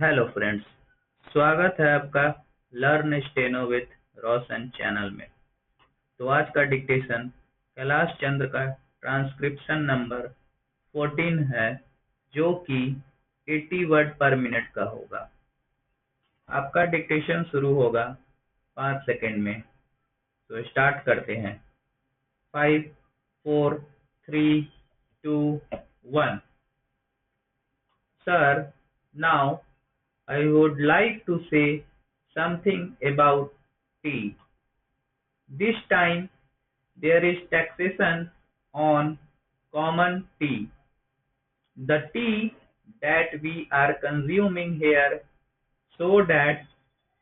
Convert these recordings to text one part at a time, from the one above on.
Hello friends, स्वागत है आपका learn steno with Roshan channel में। तो आज का डिक्टेशन कैलाश चंद्र का ट्रांसक्रिप्शन नंबर 14 है, जो कि 80 वर्ड पर मिनट का होगा। आपका डिक्टेशन शुरू होगा 5 सेकेंड में। तो स्टार्ट करते हैं। 5, 4, 3, 2, 1। Sir, now I would like to say something about tea. This time there is taxation on common tea. The tea that we are consuming here, so that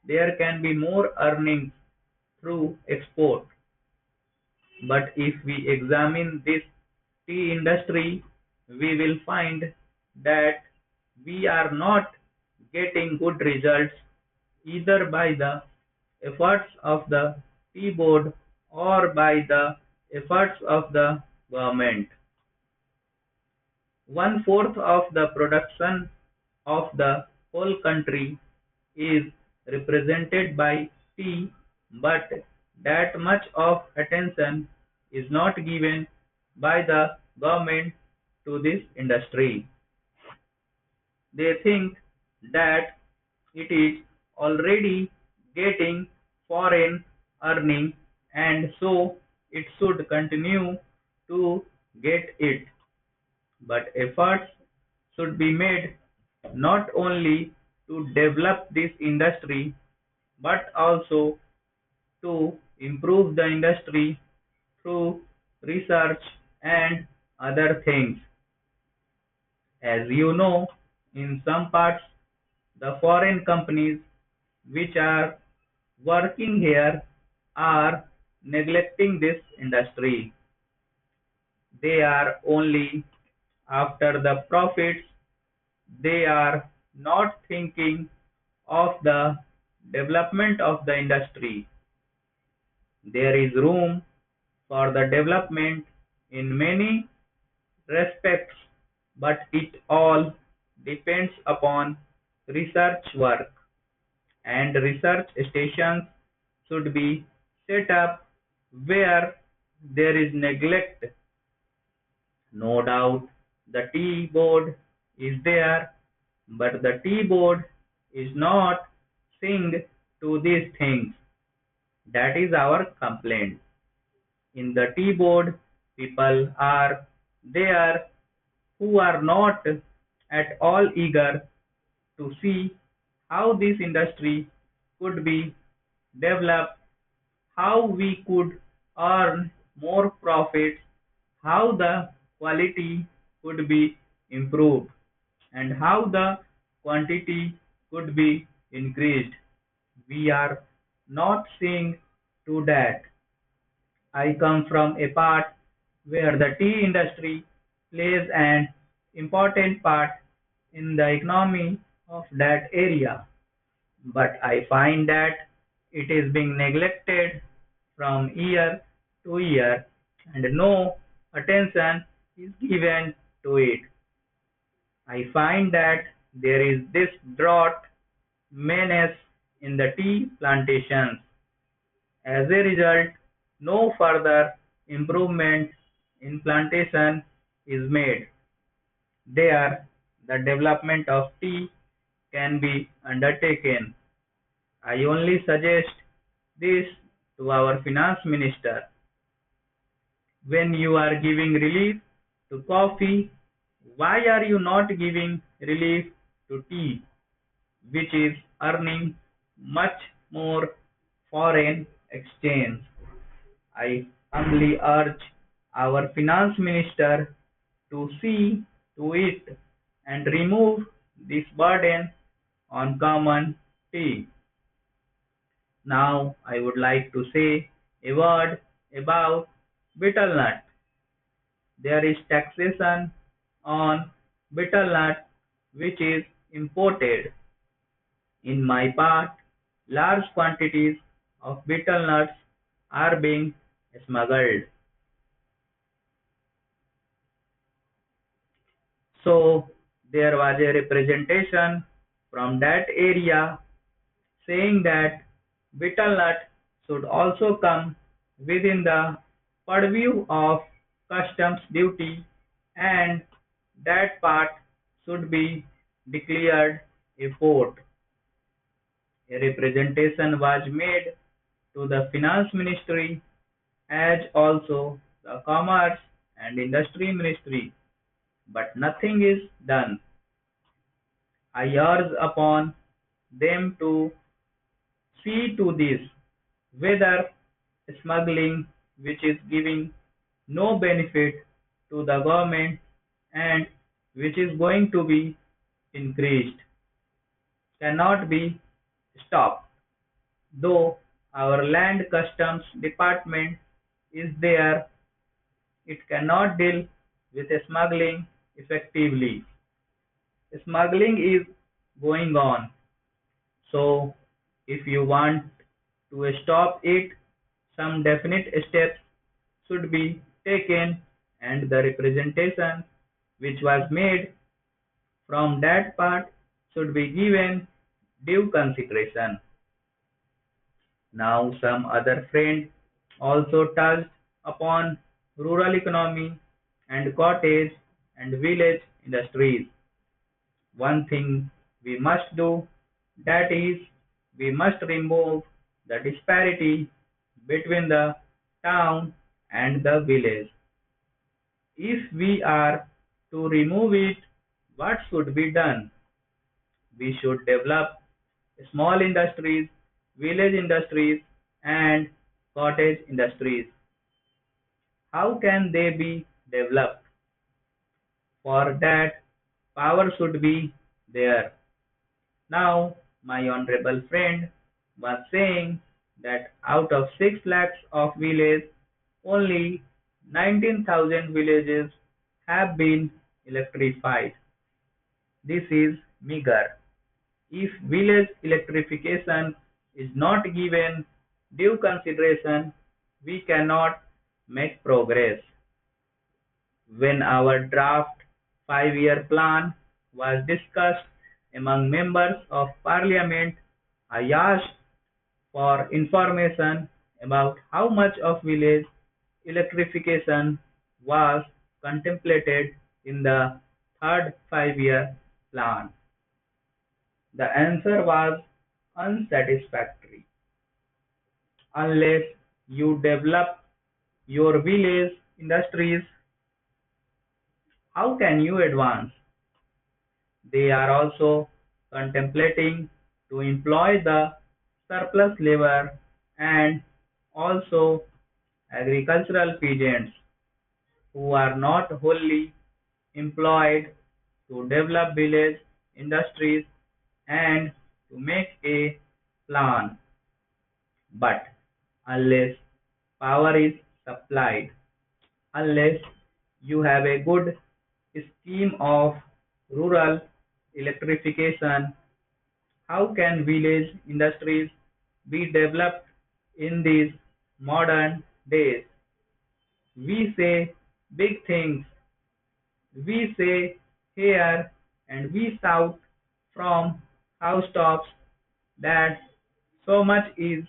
there can be more earnings through export. But if we examine this tea industry, we will find that we are not getting good results either by the efforts of the tea board or by the efforts of the government. One-fourth of the production of the whole country is represented by tea, but that much of attention is not given by the government to this industry. They think that it is already getting foreign earning, and so it should continue to get it. But efforts should be made not only to develop this industry but also to improve the industry through research and other things. As you know, in some parts, the foreign companies which are working here are neglecting this industry. They are only after the profits. They are not thinking of the development of the industry. There is room for the development in many respects, but it all depends upon research work, and research stations should be set up where there is neglect. No doubt the tea board is there, but the tea board is not seeing to these things. That is our complaint. In the tea board, people are there who are not at all eager to see how this industry could be developed, how we could earn more profits, how the quality could be improved, and how the quantity could be increased. We are not seeing to that. I come from a part where the tea industry plays an important part in the economy of that area, but I find that it is being neglected from year to year and no attention is given to it. I find that there is this drought menace in the tea plantations. As a result, no further improvement in plantation is made. There, the development of tea can be undertaken. I only suggest this to our finance minister. When you are giving relief to coffee, why are you not giving relief to tea, which is earning much more foreign exchange? I humbly urge our finance minister to see to it and remove this burden on common tea. Now I would like to say a word about betel nut. There is taxation on betel nut which is imported. In my part, large quantities of betel nuts are being smuggled. So there was a representation from that area, saying that betel nut should also come within the purview of customs duty and that part should be declared a port. A representation was made to the Finance Ministry as also the Commerce and Industry Ministry, but nothing is done. I urge upon them to see to this whether smuggling, which is giving no benefit to the government and which is going to be increased, cannot be stopped. Though our land customs department is there, it cannot deal with smuggling effectively. Smuggling is going on. So, if you want to stop it, some definite steps should be taken and the representation which was made from that part should be given due consideration. Now some other friend also touched upon rural economy and cottage and village industries. One thing we must do, that is, we must remove the disparity between the town and the village. If we are to remove it, what should be done? We should develop small industries, village industries, and cottage industries. How can they be developed? For that, power should be there. Now, my honorable friend was saying that out of 6 lakhs of villages, only 19,000 villages have been electrified. This is meager. If village electrification is not given due consideration, we cannot make progress. When our draft 5-year plan was discussed among members of parliament, I asked for information about how much of village electrification was contemplated in the third 5-year plan. The answer was unsatisfactory. Unless you develop your village industries, how can you advance? They are also contemplating to employ the surplus labor and also agricultural peasants who are not wholly employed to develop village industries and to make a plan. But unless power is supplied, unless you have a good scheme of rural electrification, how can village industries be developed in these modern days? We say big things, we say here and we shout from housetops that so much is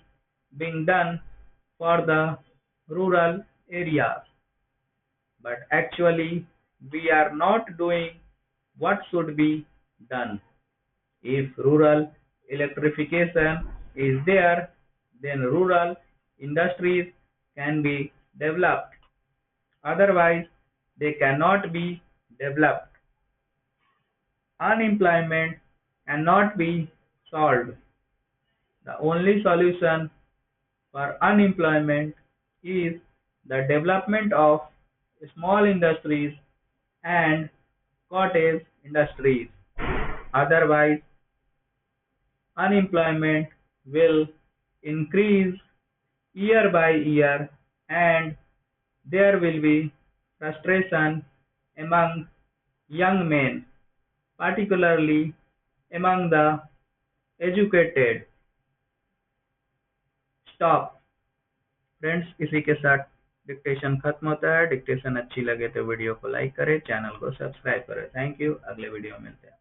being done for the rural areas, but actually we are not doing what should be done. If rural electrification is there, then rural industries can be developed. Otherwise, they cannot be developed. Unemployment cannot be solved. The only solution for unemployment is the development of small industries and cottage industries. Otherwise, unemployment will increase year by year and there will be frustration among young men, particularly among the educated. Stop friends, इसी के साथ dictation खत्म होता है। Dictation अच्छी लगे तो video को लाइक करें, चैनल को सब्सक्राइब करें। Thank you. अगले वीडियो में मिलते हैं।